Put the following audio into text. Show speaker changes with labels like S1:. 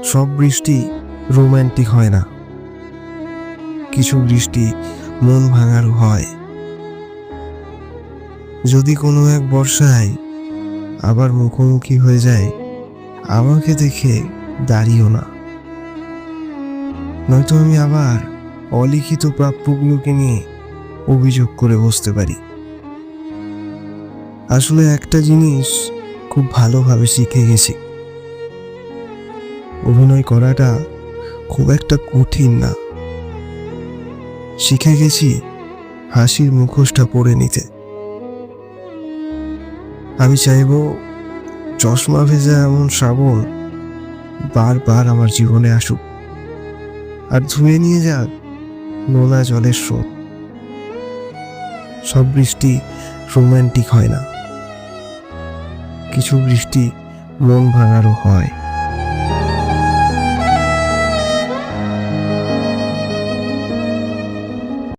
S1: সব বৃষ্টি রোম্যান্টিক হয় না, কিছু বৃষ্টি মন ভাঙারও হয়। যদি কোনো এক বর্ষায় আবার মুখোমুখি হয়ে যায়, আমাকে দেখে দাঁড়িও না, নয়তো আমি আবার অলিখিত প্রাপ্যগুলোকে নিয়ে অভিযোগ করে বসতে পারি। আসলে একটা জিনিস খুব ভালোভাবে শিখে গেছি, অভিনয় করাটা খুব একটা কঠিন না। শিখে গেছি হাসির মুখোশটা পরে নিতে। আমি চাইব চশমা ভেজা এমন শ্রাবণ বারবার আমার জীবনে আসুক, আর ধুয়ে নিয়ে যাক নোনা জলের স্রোত। সব বৃষ্টি রোম্যান্টিক হয় না, কিছু বৃষ্টি মন ভাঙারও হয়।